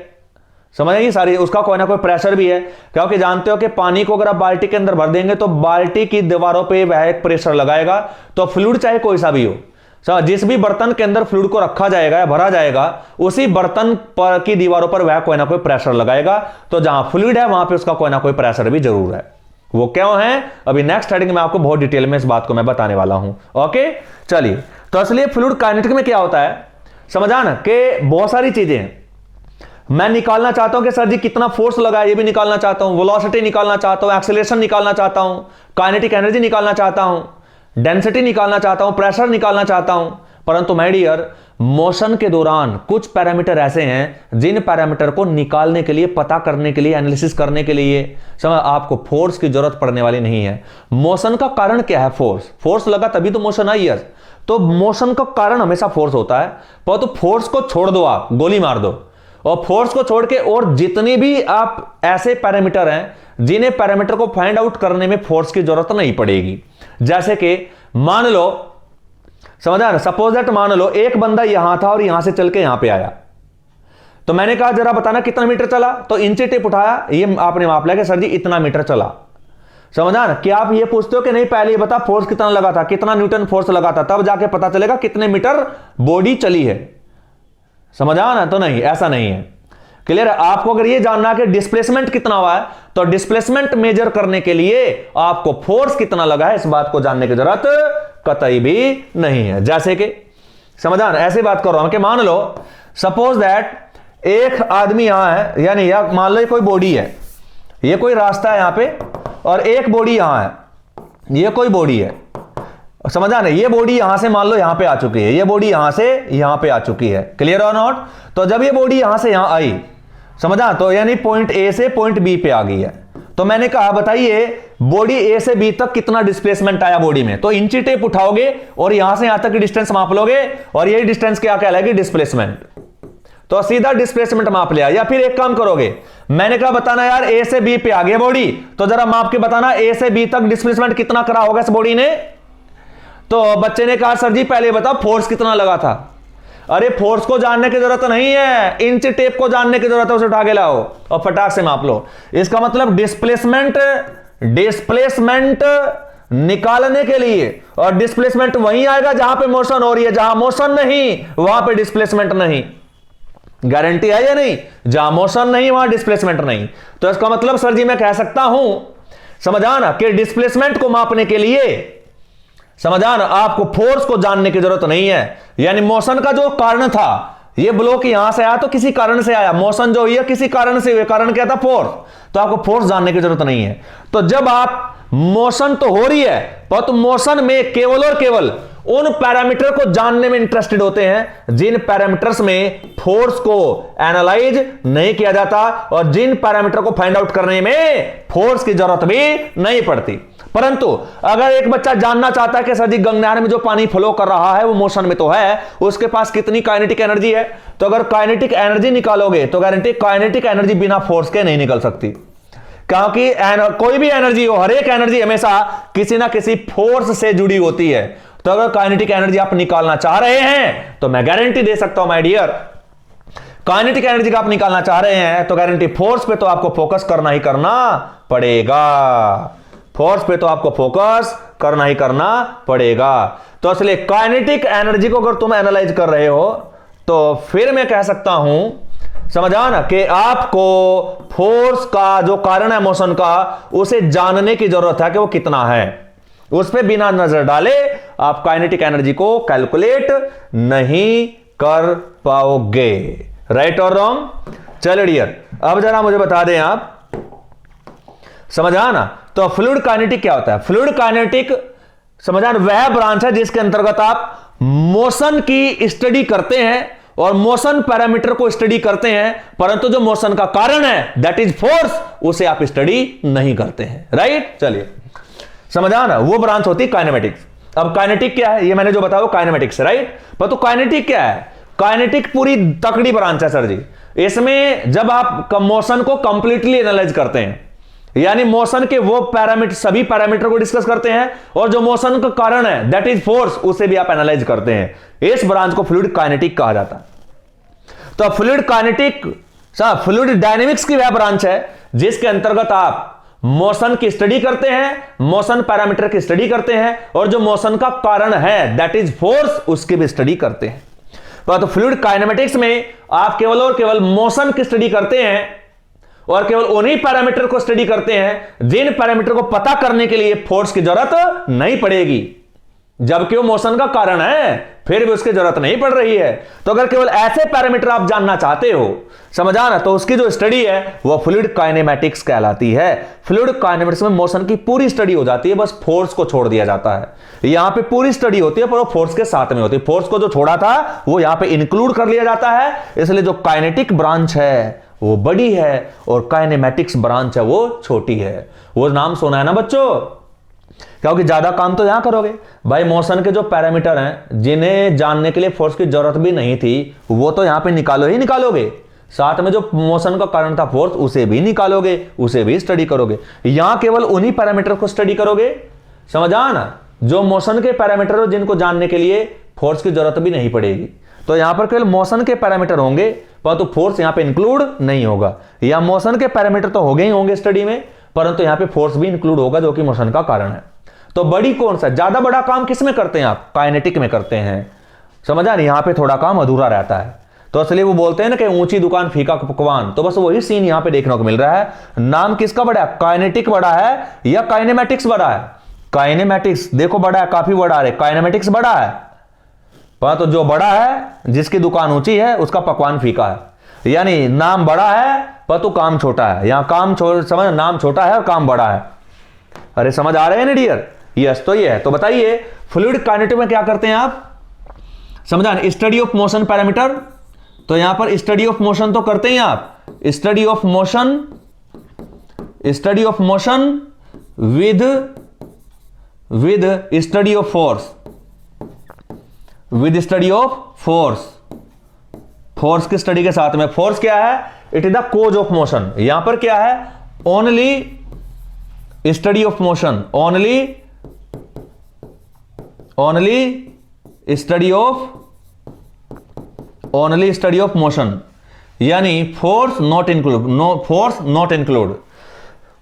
समझ आई सारी, उसका कोई ना कोई प्रेशर भी है, क्योंकि जानते हो कि पानी को अगर आप बाल्टी के अंदर भर देंगे तो बाल्टी की दीवारों पे वह एक प्रेशर लगाएगा। तो फ्लूइड चाहे कोई सा भी हो, जिस भी बर्तन के अंदर फ्लूइड को रखा जाएगा या भरा जाएगा, उसी बर्तन पर की दीवारों पर वह कोई ना कोई प्रेशर लगाएगा। तो जहां फ्लूइड है वहां पे उसका कोई ना कोई प्रेशर भी जरूर है। वो क्यों है, अभी नेक्स्ट हेडिंग में आपको बहुत डिटेल में इस बात को मैं बताने वाला हूं। ओके, चलिए, तो असली फ्लूइड काइनेटिक में क्या होता है, समझा ना? कि बहुत सारी चीजें मैं निकालना चाहता हूं कि सर जी कितना फोर्स लगा है, ये भी निकालना चाहता हूं, वेलोसिटी निकालना चाहता हूं, एक्सेलरेशन निकालना चाहता हूं, काइनेटिक एनर्जी निकालना चाहता हूं, डेंसिटी निकालना चाहता हूं, प्रेशर निकालना चाहता हूं। परंतु माय डियर, मोशन के दौरान कुछ पैरामीटर ऐसे हैं जिन पैरामीटर को निकालने के लिए, पता करने के लिए, एनालिसिस करने के लिए समझ आपको फोर्स की जरूरत पड़ने वाली नहीं है। मोशन का कारण क्या है? फोर्स लगा तभी तो मोशन आई है। तो मोशन का कारण हमेशा फोर्स होता है, पर तो फोर्स को छोड़ दो, आप गोली मार दो, और फोर्स को छोड़ के और जितने भी आप ऐसे पैरामीटर हैं जिन्हें पैरामीटर को फाइंड आउट करने में फोर्स की जरूरत नहीं पड़ेगी। जैसे कि मान लो, समझा ना, सपोज दैट मान लो एक बंदा यहां था और यहां से चल के यहां पे आया, तो मैंने कहा जरा बताना कितना मीटर चला, तो इंची टेप उठाया, ये आपने माप लिया कि सर जी इतना मीटर चला, समझा ना? क्या आप ये पूछते हो कि नहीं पहले ये बता फोर्स कितना लगा था, कितना न्यूटन फोर्स लगा था, तब जाके पता चलेगा कितने मीटर बॉडी चली है, समझा ना? तो नहीं, ऐसा नहीं है। क्लियर है? आपको अगर ये जानना है कि डिस्प्लेसमेंट कितना हुआ है, तो डिस्प्लेसमेंट मेजर करने के लिए आपको फोर्स कितना लगा है इस बात को जानने की जरूरत कतई भी नहीं है। जैसे कि समझा ना, ऐसी बात कर रहा हूं कि मान लो सपोज दैट एक आदमी यहां है, यानी या मान लो कोई बॉडी है, ये कोई रास्ता है यहां पे, और एक बॉडी यहां है, ये कोई बॉडी है, समझा ना, ये बॉडी यहां से मान लो यहां पे आ चुकी है, ये बॉडी यहां से यहां पे आ चुकी है, क्लियर और नॉट। तो जब ये बॉडी यहां से यहां आई, समझा, तो यानी पॉइंट ए से पॉइंट बी पे आ गई है। तो मैंने कहा बताइए बॉडी ए से बी तक कितना डिस्प्लेसमेंट आया बॉडी में, तो इंची टेप उठाओगे और यहां से यहां तक की डिस्टेंस माप लोगे और यही डिस्टेंस क्या कहलाएगी, डिस्प्लेसमेंट। तो सीधा डिस्प्लेसमेंट माप लिया। या फिर एक काम करोगे, मैंने कहा बताना यार ए से बी पे आ गई बॉडी, तो जरा माप के बताना ए से बी तक डिस्प्लेसमेंट कितना करा होगा इस बॉडी ने। तो बच्चे ने कहा सर जी पहले बताओ फोर्स कितना लगा था। अरे फोर्स को जानने की जरूरत नहीं है, इंच टेप को जानने की जरूरत है, उसे उठा के लाओ और फटाक से माप लो। इसका मतलब डिस्प्लेसमेंट निकालने के लिए, और डिस्प्लेसमेंट वहीं आएगा जहां पे मोशन हो रही है, जहां मोशन नहीं वहां पे डिस्प्लेसमेंट नहीं। गारंटी है या नहीं, जहां मोशन नहीं वहां डिस्प्लेसमेंट नहीं। तो इसका मतलब सर जी मैं कह सकता हूं, समझा ना, कि डिस्प्लेसमेंट को मापने के लिए, समझा ना, आपको फोर्स को जानने की जरूरत नहीं है। यानी मोशन का जो कारण था, ये ब्लॉक यहां से आया तो किसी कारण से आया, मोशन जो हुई है किसी कारण से हुई, कारण क्या था, फोर्स। तो आपको फोर्स जानने की जरूरत नहीं है। तो जब आप मोशन तो हो रही है, पर तो मोशन में केवल और केवल उन पैरामीटर को जानने में इंटरेस्टेड होते हैं जिन पैरामीटर्स में फोर्स को एनालाइज नहीं किया जाता और जिन पैरामीटर को फाइंड आउट करने में फोर्स की जरूरत भी नहीं पड़ती। परंतु अगर एक बच्चा जानना चाहता है कि सर जी गंगा में जो पानी फ्लो कर रहा है वो मोशन में तो है, उसके पास कितनी काइनेटिक एनर्जी है, तो अगर काइनेटिक एनर्जी निकालोगे तो गारंटी काइनेटिक एनर्जी बिना फोर्स के नहीं निकल सकती, क्योंकि कोई भी एनर्जी हो, हर एक एनर्जी हमेशा किसी ना किसी फोर्स से जुड़ी होती है। तो अगर काइनेटिक एनर्जी आप निकालना चाह रहे हैं तो मैं गारंटी दे सकता हूं माय डियर, काइनेटिक एनर्जी का आप निकालना चाह रहे हैं तो गारंटी फोर्स पे तो आपको फोकस करना ही करना पड़ेगा, फोर्स पे तो आपको फोकस करना ही करना पड़ेगा। तो इसलिए काइनेटिक एनर्जी को अगर तुम एनालाइज कर रहे हो तो फिर मैं कह सकता हूं, समझा ना, कि आपको फोर्स का जो कारण है मोशन का, उसे जानने की जरूरत है कि वो कितना है। उस पे बिना नजर डाले आप काइनेटिक एनर्जी को कैलकुलेट नहीं कर पाओगे, राइट और रॉन्ग। चलिए डियर, अब जरा मुझे बता दें आप, समझा ना, तो फ्लूइड काइनेटिक क्या होता है। फ्लूइड काइनेटिक, समझा, वह ब्रांच है जिसके अंतर्गत आप मोशन की स्टडी करते हैं और मोशन पैरामीटर को स्टडी करते हैं, परंतु जो मोशन का कारण है दैट इज फोर्स, उसे आप स्टडी नहीं करते हैं, राइट। चलिए समझा ना, वो ब्रांच होती है काइनेमेटिक्स। अब काइनेटिक क्या है, ये मैंने जो बताया काइनेमेटिक्स, राइट। पर तो काइनेटिक क्या है, काइनेटिक पूरी तकड़ी ब्रांच है सर जी। इसमें जब आप मोशन को कंप्लीटली एनालाइज करते हैं, यानी मोशन के वो पैरामीटर, सभी पैरामीटर को डिस्कस करते हैं और जो मोशन का कारण है दैट इज फोर्स, उसे भी आप एनालाइज करते हैं, इस ब्रांच को फ्लूइड काइनेटिक कहा जाता है। तो फ्लूइड काइनेटिक, फ्लूइड डायनेमिक्स की वह ब्रांच है जिसके अंतर्गत आप मोशन की स्टडी करते हैं, मोशन पैरामीटर की स्टडी करते हैं और जो मोशन का कारण है दैट इज फोर्स, उसकी भी स्टडी करते हैं। तो फ्लूइड काइनेमेटिक्स में आप केवल और केवल मोशन की स्टडी करते हैं और केवल उन्हीं पैरामीटर को स्टडी करते हैं जिन पैरामीटर को पता करने के लिए फोर्स की जरूरत नहीं पड़ेगी, जबकि वो मोशन का कारण है फिर भी उसकी जरूरत नहीं पड़ रही है। तो अगर केवल ऐसे पैरामीटर आप जानना चाहते हो, समझा ना, तो उसकी जो स्टडी है वो फ्लूइड काइनेमेटिक्स कहलाती है। फ्लूइड काइनेमेटिक्स में मोशन की पूरी स्टडी हो जाती है, बस फोर्स को छोड़ दिया जाता है। यहां पे पूरी स्टडी होती है पर वो फोर्स के साथ में होती है, फोर्स को जो छोड़ा था वो यहां पे इंक्लूड कर लिया जाता है। इसलिए जो काइनेटिक ब्रांच है वो बड़ी है और काइनेमेटिक्स ब्रांच है वो छोटी है। वो नाम सुना है ना बच्चों, क्योंकि ज्यादा काम तो यहां करोगे भाई। मोशन के जो पैरामीटर हैं जिन्हें जानने के लिए फोर्स की जरूरत भी नहीं थी वो तो यहां पे निकालो ही निकालोगे, साथ में जो मोशन का कारण था फोर्स उसे भी निकालोगे, उसे भी स्टडी करोगे। यहां केवल उन्हीं पैरामीटर को स्टडी करोगे, समझा ना, जो मोशन के पैरामीटर हो जिनको जानने के लिए फोर्स की जरूरत भी नहीं पड़ेगी। तो यहां पर केवल मोशन के पैरामीटर होंगे परंतु फोर्स यहां पे इंक्लूड नहीं होगा। या मोशन के पैरामीटर तो होंगे ही होंगे स्टडी में, परंतु यहां पे फोर्स भी इंक्लूड होगा जो कि मोशन का कारण है। तो बड़ी कौन सा, ज्यादा बड़ा काम किस में करते हैं आप, काइनेटिक में करते हैं, समझा नहीं। यहां पे थोड़ा काम अधूरा रहता है, तो इसलिए वो बोलते हैं ना कि ऊंची दुकान फीका पकवान। तो बस वही सीन यहां पे देखने को मिल रहा है। नाम किसका बड़ा है, काइनेटिक बड़ा है या काइनेमेटिक्स बड़ा है। काइनेमेटिक्स देखो बड़ा है, काफी बड़ा है, काइनेमेटिक्स बड़ा है। पर तो जो बड़ा है जिसकी दुकान ऊंची है उसका पकवान फीका है, यानी नाम बड़ा है पर तो काम छोटा है। यहां काम समझ, नाम छोटा है और काम बड़ा है। अरे समझ आ रहे हैं ना डियर। यस, तो ये है। तो बताइए फ्लूइड काइनेटिक में क्या करते हैं आप, समझा, स्टडी ऑफ मोशन पैरामीटर। तो यहां पर स्टडी ऑफ मोशन तो करते हैं आप, study of motion with study of force, with study of force की स्टडी के साथ में। फोर्स क्या है, it is the cause of motion. यहां पर क्या है, only study of motion, only study of motion, यानी force not include,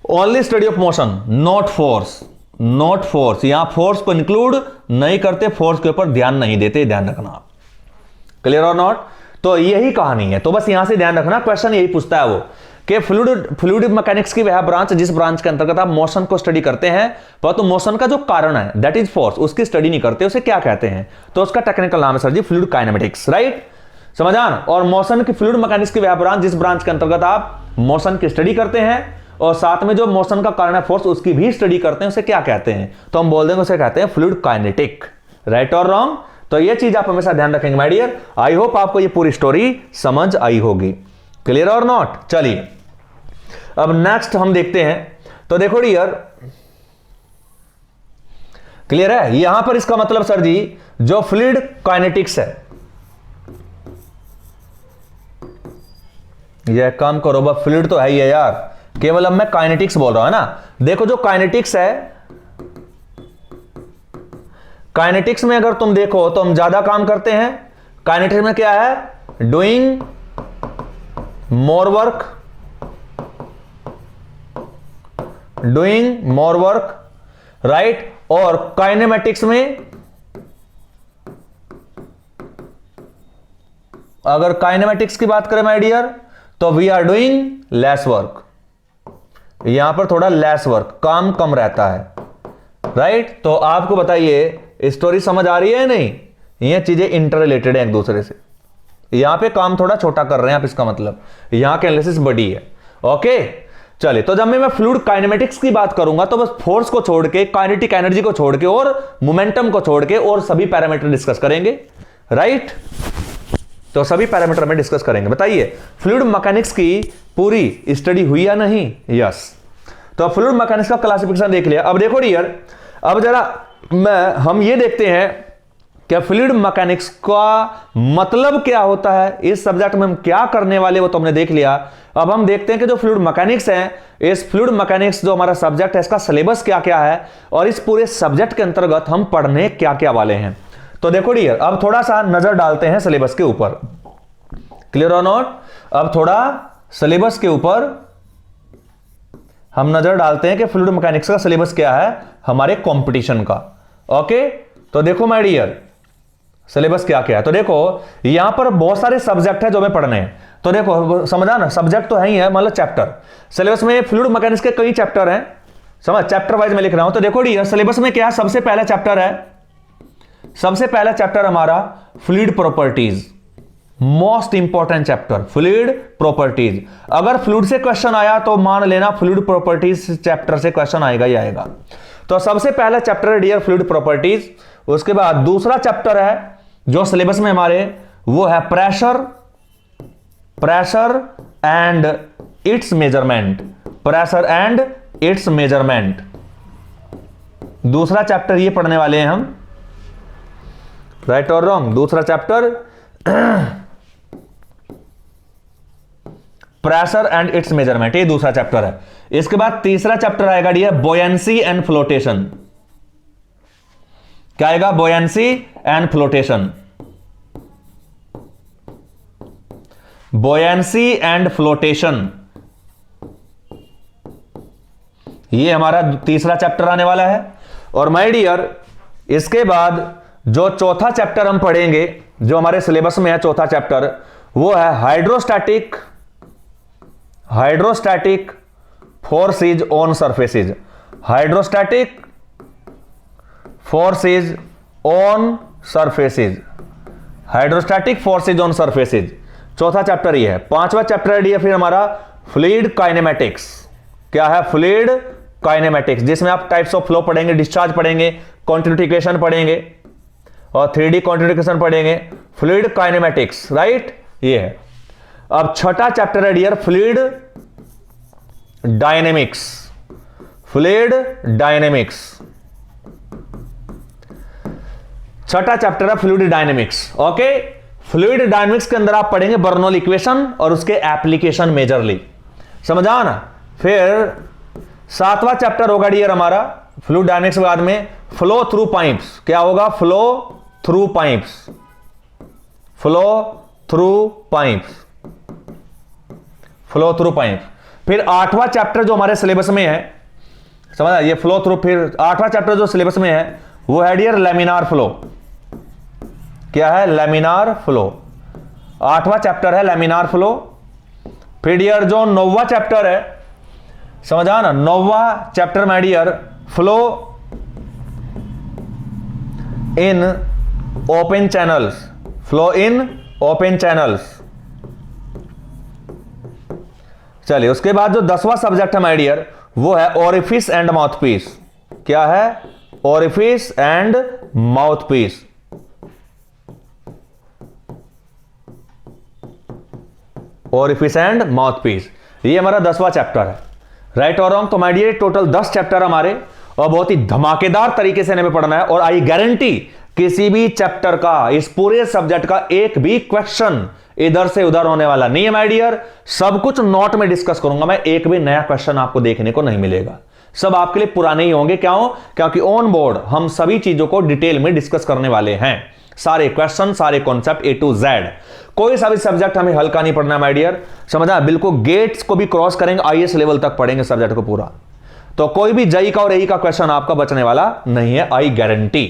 only study of motion, not force. यहां फोर्स को इंक्लूड नहीं करते, फोर्स के ऊपर ध्यान नहीं देते, ध्यान रखना। क्लियर और नॉट। तो यही कहानी है। तो बस यहां से ध्यान रखना, क्वेश्चन यही पूछता है वो कि फ्लूइड मैकेनिक्स की वह ब्रांच जिस ब्रांच के अंतर्गत आप मोशन को स्टडी करते हैं, परंतु मोशन का जो कारण है दैट इज फोर्स, उसकी स्टडी नहीं करते, उसे क्या कहते हैं? तो उसका टेक्निकल नाम है सर जी फ्लूइड काइनेमेटिक्स, राइट, समझान। और मोशन की फ्लूइड मैकेनिक्स की वह ब्रांच जिस ब्रांच के अंतर्गत आप मोशन की स्टडी करते हैं और साथ में जो मोशन का कारण है फोर्स, उसकी भी स्टडी करते हैं, उसे क्या कहते हैं? तो हम बोल देंगे उसे कहते हैं फ्लूइड काइनेटिक, राइट और रॉन्ग। तो ये चीज आप हमेशा ध्यान रखेंगे माय डियर। आई होप आपको ये पूरी स्टोरी समझ आई होगी। क्लियर और नॉट। चलिए अब नेक्स्ट हम देखते हैं। तो देखो डियर, क्लियर है यहां पर इसका मतलब सर जी जो फ्लूइड काइनेटिक्स है, यह काम करो, बस फ्लूइड तो है ही है यार, केवल अब मैं काइनेटिक्स बोल रहा हूं ना। देखो जो काइनेटिक्स है, काइनेटिक्स में अगर तुम देखो तो हम ज्यादा काम करते हैं। काइनेटिक्स में क्या है, डूइंग मोर वर्क, राइट। और काइनेमेटिक्स में, अगर काइनेमेटिक्स की बात करें माय डियर, तो we are doing less work. यहां पर थोड़ा लेस वर्क, काम कम रहता है, राइट। तो आपको बताइए स्टोरी समझ आ रही है नहीं? ये चीजें इंटर रिलेटेड है एक दूसरे से। यहां पे काम थोड़ा छोटा कर रहे हैं आप, इसका मतलब यहां के एनालिसिस बड़ी है। ओके चलिए, तो जब मैं फ्लूइड काइनेमेटिक्स की बात करूंगा तो बस फोर्स को छोड़ के, काइनेटिक एनर्जी को छोड़ के और मोमेंटम को छोड़ के और सभी पैरामीटर डिस्कस करेंगे, राइट। तो सभी पैरामीटर में डिस्कस करेंगे। बताइए फ्लूइड मैकेनिक्स की पूरी स्टडी हुई या नहीं? यस। तो फ्लूइड मैकेनिक्स का क्लासिफिकेशन देख लिया। अब देखो डियर, अब जरा हम ये देखते हैं कि फ्लूइड मैकेनिक्स का मतलब क्या होता है, इस सब्जेक्ट में हम क्या करने वाले वो तो हमने देख लिया। अब हम देखते हैं कि जो फ्लूइड मैकेनिक्स है, इस फ्लूइड मैकेनिक्स जो हमारा सब्जेक्ट है, इसका सिलेबस क्या क्या है और इस पूरे सब्जेक्ट के अंतर्गत हम पढ़ने क्या क्या वाले हैं। तो देखो डियर, अब थोड़ा सा नजर डालते हैं सिलेबस के ऊपर। क्लियर और नॉट। अब थोड़ा सिलेबस के ऊपर हम नजर डालते हैं कि फ्लूइड मैकेनिक्स का सिलेबस क्या है हमारे कंपटीशन का। ओके तो देखो माय डियर, सिलेबस क्या क्या है। तो देखो यहां पर बहुत सारे सब्जेक्ट है जो हमें पढ़ने हैं। तो देखो समझा ना, सब्जेक्ट तो है ही है, मतलब चैप्टर। सिलेबस में फ्लूइड मैकेनिक्स के कई चैप्टर हैं, समझ, चैप्टर वाइज में लिख रहा हूं। तो देखो डियर, सिलेबस में क्या है, सबसे पहला चैप्टर है, सबसे पहला चैप्टर हमारा fluid properties, most important chapter fluid properties. अगर फ्लूइड से क्वेश्चन आया तो मान लेना फ्लूइड प्रॉपर्टीज चैप्टर से क्वेश्चन आएगा ही आएगा। तो सबसे पहला चैप्टर है डियर फ्लूइड प्रॉपर्टीज। उसके बाद दूसरा चैप्टर है जो सिलेबस में हमारे, वो है pressure and it's measurement, pressure and it's measurement. दूसरा चैप्टर ये पढ़ने वाले हैं हम, राइट और रॉन्ग। दूसरा chapter pressure and it's measurement, ये दूसरा चैप्टर है। इसके बाद तीसरा चैप्टर आएगा डियर बोयंसी एंड फ्लोटेशन। क्या आएगा? बोयंसी एंड फ्लोटेशन, बोयंसी एंड फ्लोटेशन, ये हमारा तीसरा चैप्टर आने वाला है। और माय डियर इसके बाद जो चौथा चैप्टर हम पढ़ेंगे, जो हमारे सिलेबस में है चौथा चैप्टर, वो है hydrostatic forces on surfaces, hydrostatic forces on surfaces, hydrostatic forces on surfaces, चौथा चैप्टर ये है। पांचवा चैप्टर है फिर हमारा फ्लूइड काइनेमेटिक्स। क्या है? फ्लूइड काइनेमेटिक्स, जिसमें आप टाइप्स ऑफ फ्लो पढ़ेंगे, डिस्चार्ज पढ़ेंगे, कॉन्टिन्यूटी इक्वेशन पढ़ेंगे और 3D कॉन्टिन्यूटी इक्वेशन पढ़ेंगे, फ्लूइड काइनेमेटिक्स, राइट, ये है। अब छठा चैप्टर है dear fluid dynamics, fluid dynamics, छठा चैप्टर है fluid dynamics. Okay, fluid dynamics के अंदर आप पढ़ेंगे बर्नौली इक्वेशन और उसके एप्लीकेशन मेजरली, समझा ना। फिर सातवां चैप्टर होगा डियर हमारा फ्लूइड डायनेमिक्स के बाद में फ्लो थ्रू पाइप्स। क्या होगा? Flow through pipes, flow through pipes, flow through pipe. फिर आठवां चैप्टर जो हमारे सिलेबस में है, समझा, ये फ्लो थ्रू, फिर आठवां चैप्टर जो सिलेबस में है वो है डियर लैमिनार फ्लो। क्या है? लैमिनार फ्लो, आठवां चैप्टर है लैमिनार फ्लो। फिर डियर जो नौवां चैप्टर है, समझा ना, नौवां चैप्टर में dear flow in open channels, flow in open channels. चलिए, उसके बाद जो 10वां सब्जेक्ट है माय डियर वो है ओरिफिस एंड माउथपीस। क्या है? Orifice and mouthpiece. Orifice and mouthpiece, ये हमारा 10वां चैप्टर है, राइट और रॉन्ग। तो माय डियर टोटल 10 चैप्टर हमारे और बहुत ही धमाकेदार तरीके से हमें पढ़ना है। और आई गारंटी किसी भी चैप्टर का, इस पूरे सब्जेक्ट का एक भी क्वेश्चन इधर से उधर होने वाला नहीं है माय डियर। सब कुछ नोट में डिस्कस करूंगा मैं, एक भी नया क्वेश्चन आपको देखने को नहीं मिलेगा, सब आपके लिए पुराने ही होंगे। क्यों? क्योंकि ऑन बोर्ड हम सभी चीजों को डिटेल में डिस्कस करने वाले हैं, सारे क्वेश्चन, सारे कॉन्सेप्ट A to Z। कोई सा भी सब्जेक्ट हमें हल्का नहीं पढ़ना माय डियर, समझा, बिल्कुल गेट्स को भी क्रॉस करेंगे, IAS लेवल तक पढ़ेंगे सब्जेक्ट को पूरा। तो कोई भी JEE का और AE का क्वेश्चन आपका बचने वाला नहीं है, आई गारंटी।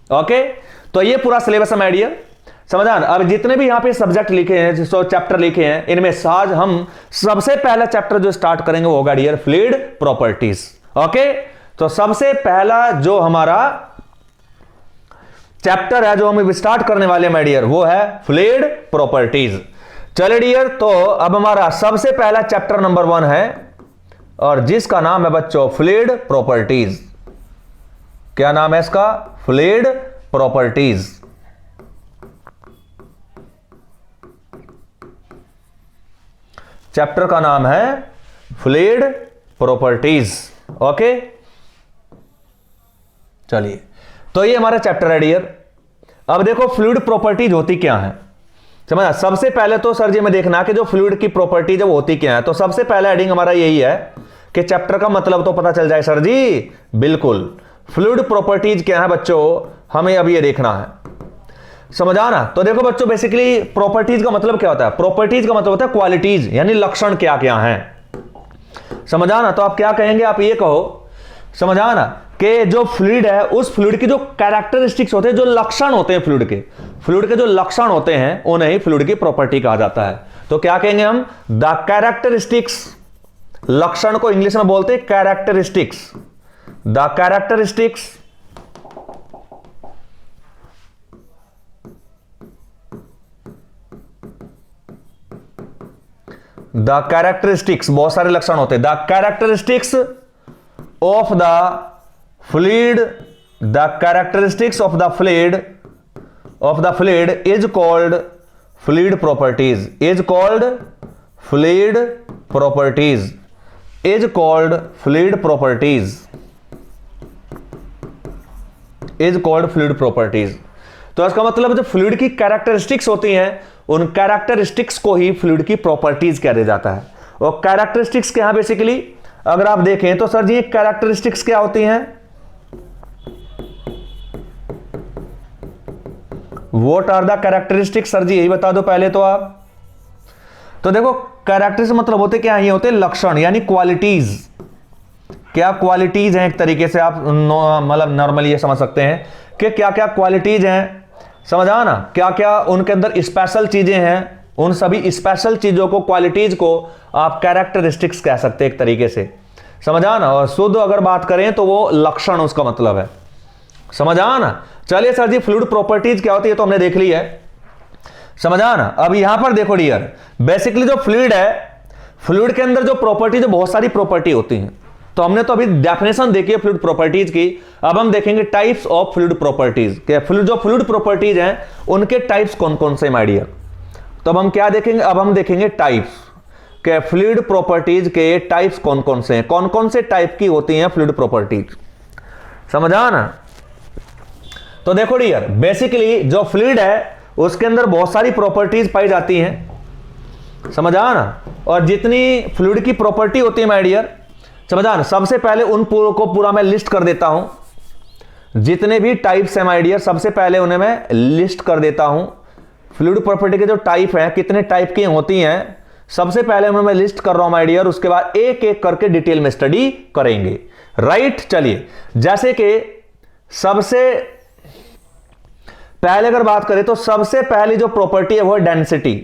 ओके, तो ये पूरा सिलेबस है माय डियर, समझा। अब जितने भी यहां पे सब्जेक्ट लिखे हैं, जो चैप्टर लिखे हैं, इनमें आज हम सबसे पहला चैप्टर जो स्टार्ट करेंगे वो होगा डियर फ्लूइड प्रॉपर्टीज। ओके, तो सबसे पहला जो हमारा चैप्टर है जो हम स्टार्ट करने वाले माय डियर वो है फ्लूइड प्रॉपर्टीज। चले डियर, तो अब हमारा सबसे पहला चैप्टर नंबर 1 है और जिसका नाम है बच्चों फ्लूइड प्रॉपर्टीज। क्या नाम है इसका? Fluid properties. चैप्टर का नाम है फ्लूइड प्रॉपर्टीज। ओके, चलिए, तो ये हमारा चैप्टर है डियर। अब देखो फ्लूइड प्रॉपर्टीज होती क्या है, समझा। सबसे पहले तो सर जी में देखना कि जो फ्लूइड की प्रॉपर्टीज है वो होती क्या है। तो सबसे पहला हेडिंग हमारा यही है कि चैप्टर का मतलब तो पता चल जाए सर जी, बिल्कुल। फ्लूइड प्रॉपर्टीज क्या है बच्चों, हमें अब ये देखना है, समझा ना। तो देखो बच्चों, बेसिकली प्रॉपर्टीज का मतलब क्या होता है? प्रॉपर्टीज का मतलब होता है क्वालिटीज, यानी लक्षण क्या क्या हैं, समझा ना। तो आप क्या कहेंगे? आप ये कहो, समझा ना, कि जो फ्लूइड है उस फ्लूइड की जो कैरेक्टरिस्टिक्स होते हैं, जो लक्षण होते हैं फ्लूइड के जो लक्षण होते हैं उन्हें ही फ्लूइड की प्रॉपर्टी कहा जाता है। तो क्या कहेंगे हम? द कैरेक्टरिस्टिक्स, लक्षण को इंग्लिश में बोलते हैं characteristics, the characteristics the characteristics, बहुत सारे लक्षण होते हैं। The characteristics of the fluid, the characteristics of the fluid is called fluid properties, is called fluid properties, is called fluid properties, is called fluid properties. तो इसका मतलब जो fluid की कैरेक्टरिस्टिक्स होती हैं उन कैरेक्टरिस्टिक्स को ही फ्लूइड की प्रॉपर्टीज कहा जाता है। और कैरेक्टरिस्टिक्स क्या है बेसिकली, अगर आप देखें तो सर जी कैरेक्टरिस्टिक्स क्या होती हैं? What are the characteristics, sir ji यही बता दो पहले तो आप। तो देखो कैरेक्टरिस्टिक्स मतलब होते क्या? ये होते लक्षण, यानी क्वालिटीज। क्या क्वालिटीज हैं? एक तरीके से आप मतलब नॉर्मली ये समझ सकते हैं कि क्या क्या क्वालिटीज हैं, समझा ना। क्या क्या उनके अंदर स्पेशल चीजें हैं, उन सभी स्पेशल चीजों को, क्वालिटीज को आप कैरेक्टरिस्टिक्स कह सकते हैं एक तरीके से, समझा ना। और शुद्ध अगर बात करें तो वो लक्षण उसका मतलब है, समझा ना। चलिए सर जी, फ्लूइड प्रॉपर्टीज क्या होती है तो हमने देख ली है, समझा ना। अब यहां पर देखो डियर, बेसिकली जो फ्लूइड है, फ्लूइड के अंदर जो प्रॉपर्टी, जो बहुत सारी प्रॉपर्टी होती हैं, तो हमने तो अभी डेफिनेशन देखी है फ्लूइड प्रॉपर्टीज की, अब हम देखेंगे टाइप्स ऑफ फ्लूइड प्रॉपर्टीज के जो फ्लूइड प्रॉपर्टीज हैं उनके टाइप्स कौन कौन से माय डियर। तो अब हम क्या देखेंगे, अब हम देखेंगे टाइप्स के फ्लूइड प्रॉपर्टीज के टाइप्स कौन कौन से हैं, कौन कौन से टाइप की होती हैं फ्लूइड प्रॉपर्टीज, समझा ना। तो देखो डियर, बेसिकली जो फ्लूइड है उसके अंदर बहुत सारी प्रॉपर्टीज पाई जाती हैं, समझा ना। और जितनी फ्लूइड की प्रॉपर्टी होती है माय डियर, समझा ना, सबसे पहले उन को पूरा मैं लिस्ट कर देता हूं। जितने भी टाइप्स हैं माय डियर, सबसे पहले उन्हें मैं लिस्ट कर देता हूं। फ्लूइड प्रॉपर्टी के जो टाइप हैं, कितने टाइप की होती हैं, सबसे पहले उन्हें मैं लिस्ट कर रहा हूं माय डियर, उसके बाद एक एक करके डिटेल में स्टडी करेंगे, राइट। चलिए, जैसे कि सबसे पहले अगर बात करें तो सबसे पहली जो प्रॉपर्टी है वो है डेंसिटी।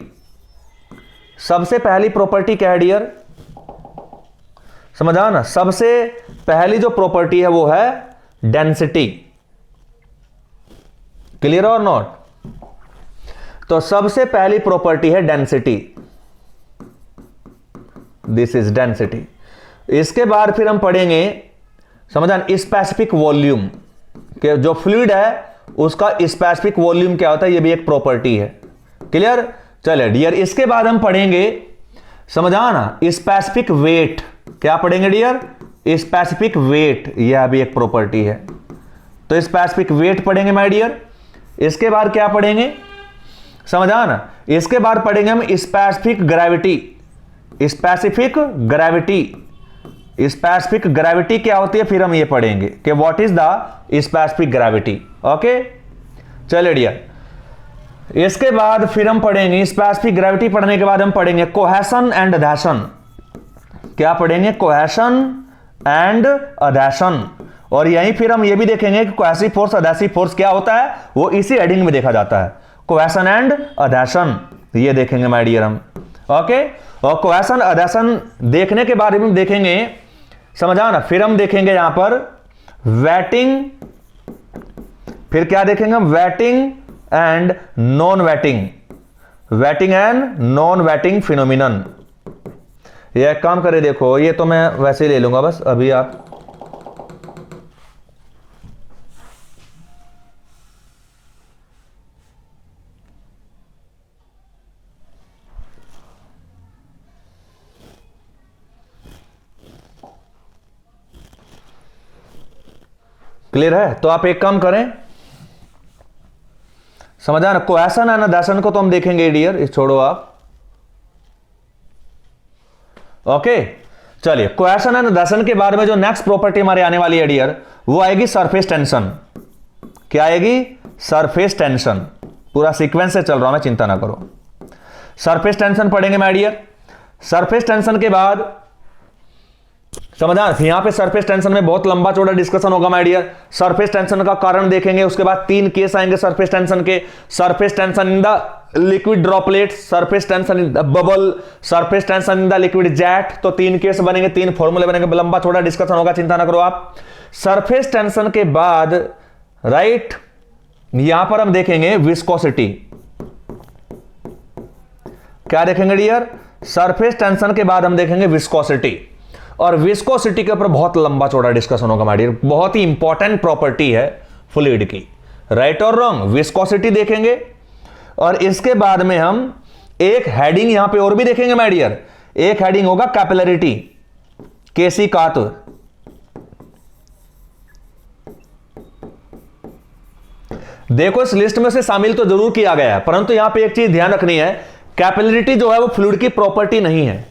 सबसे पहली प्रॉपर्टी क्या है डियर, समझा ना, सबसे पहली जो प्रॉपर्टी है वो है डेंसिटी। क्लियर और नॉट। तो सबसे पहली प्रॉपर्टी है डेंसिटी, दिस इज डेंसिटी। इसके बाद फिर हम पढ़ेंगे, समझा ना, स्पेसिफिक वॉल्यूम के जो फ्लूइड है उसका स्पेसिफिक वॉल्यूम क्या होता है, ये भी एक प्रॉपर्टी है। क्लियर। चलिए डियर, इसके बाद हम पढ़ेंगे, समझा ना, स्पेसिफिक वेट। क्या पढ़ेंगे डियर, स्पेसिफिक वेट, यह भी एक प्रॉपर्टी है। तो स्पेसिफिक वेट पढ़ेंगे माय डियर। इसके बाद क्या पढ़ेंगे, समझा ना, इसके बाद पढ़ेंगे हम specific gravity. Specific gravity, specific gravity क्या होती है, फिर हम ये पढ़ेंगे कि what is the specific gravity. Okay, चलिए डियर, इसके बाद फिर हम पढ़ेंगे स्पेसिफिक ग्रेविटी पढ़ने के बाद हम पढ़ेंगे कोहेशन एंड अधेशन। क्या पढ़ेंगे, कोहेशन एंड अधेशन। और यहीं फिर हम ये भी देखेंगे कि कोहेसिव फोर्स अधेसिव फोर्स क्या होता है, वो इसी हेडिंग में देखा जाता है, कोहेशन एंड अधेशन, ये देखेंगे माय डियर हम। ओके, और कोहेशन अधेशन देखने के बाद हम देखेंगे, समझा ना, फिर हम देखेंगे यहां पर वेटिंग, फिर क्या देखेंगे हम, waiting and non waiting, waiting and non waiting phenomenon. ये काम करे, देखो ये तो मैं वैसे ही ले लूंगा बस, अभी आप क्लियर है। तो आप एक काम करें, समझा ना, कोहेशन एंड अधेशन को तो हम देखेंगे डियर, इस छोड़ो आप। ओके, चलिए, कोहेशन एंड अधेशन के बारे में जो नेक्स्ट प्रॉपर्टी हमारी आने वाली है डियर, वो आएगी सरफेस टेंशन। क्या आएगी, सरफेस टेंशन। पूरा सीक्वेंस से चल रहा हूं मैं, चिंता ना करो। सरफेस टेंशन पढ़ेंगे माय डियर। सरफेस टेंशन के बाद, समझा, यहां पे सरफेस टेंशन में बहुत लंबा चौड़ा डिस्कशन होगा माय डियर। सरफेस टेंशन का कारण देखेंगे, उसके बाद 3 केस आएंगे सरफेस टेंशन के, surface tension in the liquid droplet, surface tension in the bubble, surface tension in the liquid jet. तो 3 केस बनेंगे, 3 फॉर्मूले बनेंगे, लंबा चौड़ा डिस्कशन होगा, चिंता ना करो आप। सरफेस टेंशन के बाद, राइट, यहां पर हम देखेंगे विस्कोसिटी। क्या देखेंगे डियर, सरफेस टेंशन के बाद हम देखेंगे विस्कोसिटी। और विस्कोसिटी के ऊपर बहुत लंबा चौड़ा डिस्कशन होगा माय डियर, बहुत ही इंपॉर्टेंट प्रॉपर्टी है फ्लूइड की, राइट और रॉन्ग, विस्कोसिटी देखेंगे। और इसके बाद में हम एक हेडिंग यहां पे और भी देखेंगे माय डियर, एक हेडिंग होगा कैपिलरिटी, केसी कात। देखो इस लिस्ट में से शामिल तो जरूर किया गया है, परंतु यहां पे एक चीज ध्यान रखनी है, कैपिलरिटी जो है वो फ्लूइड की प्रॉपर्टी नहीं है।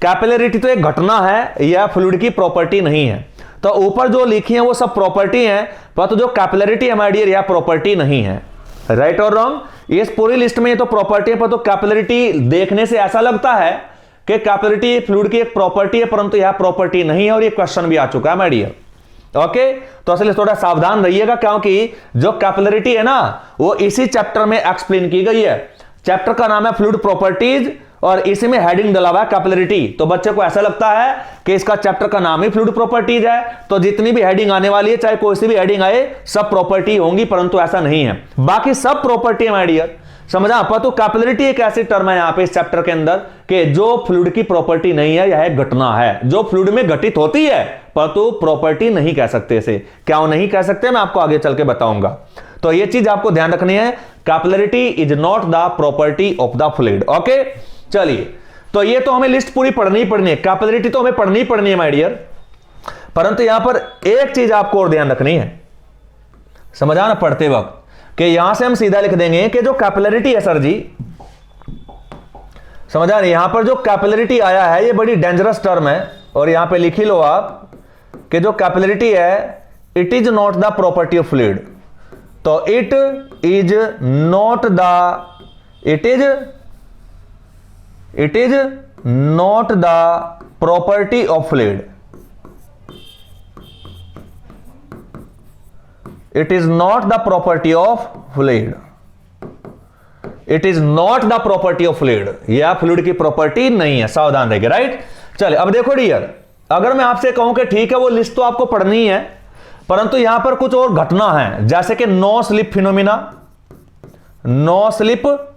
कैपिलरिटी तो एक घटना है, यह फ्लूइड की प्रॉपर्टी नहीं है। तो ऊपर जो लिखी है वो सब प्रॉपर्टी है, परंतु जो कैपिलरिटी है माय डियर, यह प्रॉपर्टी नहीं है, राइट और रॉन्ग। इस पूरी लिस्ट में ये तो प्रॉपर्टी है, पर तो कैपिलरिटी देखने से ऐसा लगता है कि कैपिलरिटी फ्लूइड की एक प्रॉपर्टी है, परंतु यह प्रॉपर्टी नहीं है, और ये क्वेश्चन भी आ चुका है माय डियर। ओके, तो असली थोड़ा सावधान रहिएगा, क्योंकि जो कैपिलरिटी है ना, वो इसी चैप्टर में एक्सप्लेन की गई है। चैप्टर का नाम है फ्लूइड प्रॉपर्टीज, और इसी में हेडिंग डला हुआ है कैपिलरिटी। तो बच्चे को ऐसा लगता है कि इसका चैप्टर का नाम ही फ्लूइड प्रॉपर्टीज है, तो जितनी भी हेडिंग आने वाली है, चाहे कोई सी भी हेडिंग आए, सब प्रॉपर्टी होंगी, परंतु ऐसा नहीं है। बाकी सब प्रॉपर्टी है माय डियर, समझा? तो कैपिलरिटी एक ऐसी टर्म है यहां पे इस चैप्टर के अंदर कि जो फ्लूइड की प्रॉपर्टी नहीं है, यह घटना है जो फ्लूइड में घटित होती है, परंतु प्रॉपर्टी नहीं कह सकते इसे। क्या नहीं कह सकते, मैं आपको आगे चल के बताऊंगा। तो यह चीज आपको ध्यान रखनी है, capillarity is not the property of the fluid. Okay, चलिए, तो ये तो हमें लिस्ट पूरी पढ़नी है, कैपिलरिटी तो हमें पढ़नी है माय डियर, परंतु यहां पर एक चीज आपको और ध्यान रखनी है, समझा ना, पढ़ते वक्त, कि यहां से हम सीधा लिख देंगे कि जो कैपिलरिटी है सर जी, समझा नहीं, यहां पर जो कैपिलरिटी आया है ये बड़ी डेंजरस टर्म है, और यहां पे लिख ही लो आप कि जो कैपिलरिटी है it is not the property of fluid. तो it is not the property of fluid. It is not the property of fluid. It is not the property of fluid. यह फ्लूइड की प्रॉपर्टी नहीं है, सावधान रहिए, right. चलिए, अब देखो डियर, अगर मैं आपसे कहूं कि ठीक है वो लिस्ट तो आपको पढ़नी है, परंतु यहां पर कुछ और घटना है, जैसे कि नो स्लिप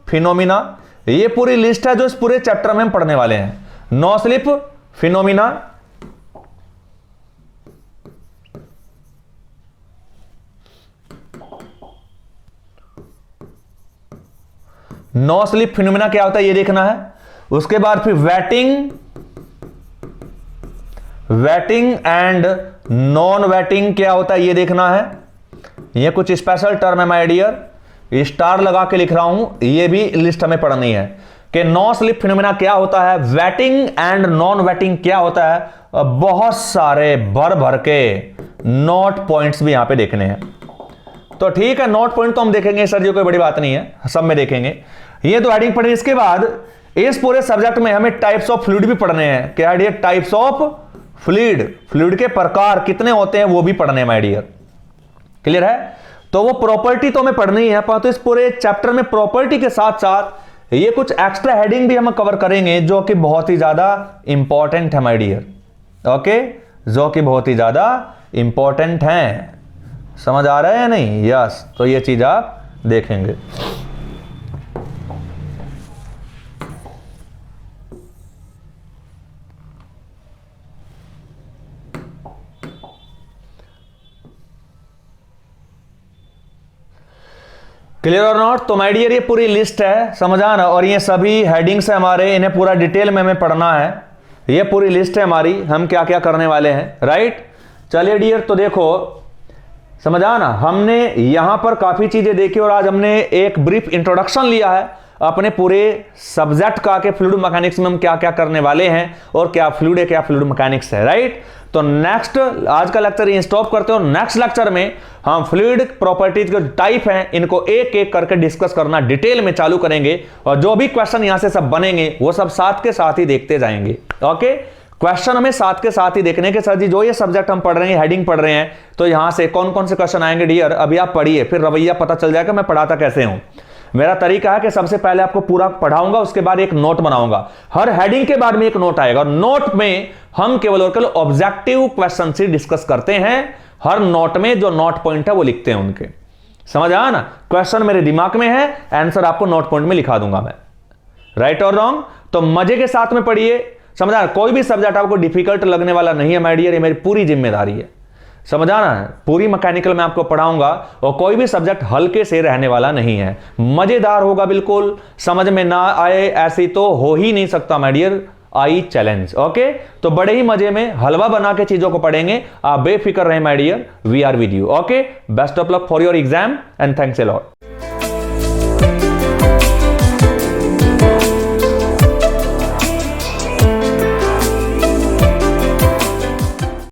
फिनोमिना, ये पूरी लिस्ट है जो इस पूरे चैप्टर में हम पढ़ने वाले हैं। No slip phenomena, no slip phenomena क्या होता है ये देखना है। उसके बाद फिर वेटिंग एंड नॉन वेटिंग क्या होता है ये देखना है। ये कुछ स्पेशल टर्म है माय डियर, स्टार लगा के लिख रहा हूं, ये भी लिस्ट हमें पढ़नी है कि नो स्लिप फिनोमिना क्या होता है, वेटिंग एंड नॉन वेटिंग क्या होता है, बहुत सारे भर के नोट पॉइंट्स भी यहां पे देखने हैं। तो ठीक है, नोट पॉइंट तो हम देखेंगे सर जी, कोई बड़ी बात नहीं है, सब में देखेंगे। ये तो हेडिंग पढ़ी। इसके बाद इस पूरे सब्जेक्ट में हमें टाइप्स ऑफ फ्लूइड भी पढ़ने हैं। क्या है डियर? टाइप्स ऑफ फ्लूइड के प्रकार कितने होते हैं वो भी पढ़ने हैं माय डियर, क्लियर है? तो वो प्रॉपर्टी तो हमें पढ़नी है, परंतु इस पूरे चैप्टर में प्रॉपर्टी के साथ साथ ये कुछ एक्स्ट्रा हेडिंग भी हम कवर करेंगे जो कि बहुत ही ज्यादा इंपॉर्टेंट है माय डियर। ओके, जो कि बहुत ही ज्यादा इंपॉर्टेंट है, समझ आ रहा है या नहीं? यस, तो ये चीज आप देखेंगे। क्लियर और नॉट? तो माय डियर ये पूरी लिस्ट है, समझा ना, और ये सभी हेडिंग्स है हमारे, इन्हें पूरा डिटेल में हमें पढ़ना है। ये पूरी लिस्ट है हमारी, हम क्या क्या करने वाले हैं, राइट। चलिए डियर, तो देखो, समझा ना, हमने यहां पर काफी चीजें देखी और आज हमने एक ब्रीफ इंट्रोडक्शन लिया है अपने पूरे सब्जेक्ट का कि फ्लूइड मैकेनिक्स में हम क्या क्या करने वाले हैं और क्या फ्लूइड है, क्या फ्लूइड मैकेनिक्स है, राइट। तो नेक्स्ट, आज का लेक्चर ये स्टॉप करते हैं और नेक्स्ट लेक्चर में हम फ्लूइड प्रॉपर्टीज के टाइप हैं इनको एक एक करके डिस्कस करना डिटेल में चालू करेंगे, और जो भी क्वेश्चन यहां से सब बनेंगे वो सब साथ के साथ ही देखते जाएंगे। ओके, क्वेश्चन हमें साथ के साथ ही देखने के सर जी, जो ये सब्जेक्ट हम पढ़ रहे हैं, हेडिंग पढ़ रहे हैं, तो यहां से कौन कौन से क्वेश्चन आएंगे डियर, अभी आप पढ़िए, फिर रवैया पता चल जाएगा मैं पढ़ाता कैसे हूं। मेरा तरीका है कि सबसे पहले आपको पूरा पढ़ाऊंगा, उसके बाद एक नोट बनाऊंगा, हर हेडिंग के बाद में एक नोट आएगा, और नोट में हम केवल और केवल ऑब्जेक्टिव क्वेश्चन से डिस्कस करते हैं। हर नोट में जो नोट पॉइंट है वो लिखते हैं उनके, समझ आया ना। क्वेश्चन मेरे दिमाग में है, आंसर आपको नोट पॉइंट में लिखा दूंगा मैं, राइट और रॉन्ग। तो मजे के साथ में पढ़िए, समझा। कोई भी सब्जेक्ट आपको डिफिकल्ट लगने वाला नहीं है माय डियर, ये मेरी पूरी जिम्मेदारी है, समझा ना। पूरी मैकेनिकल में आपको पढ़ाऊंगा और कोई भी सब्जेक्ट हल्के से रहने वाला नहीं है, मजेदार होगा बिल्कुल, समझ में ना आए ऐसी तो हो ही नहीं सकता my dear, I challenge. Okay, तो बड़े ही मजे में हलवा बना के चीजों को पढ़ेंगे, आप बेफिक्र रहे my dear, we are with you. Okay, best of luck for your exam and thanks a lot.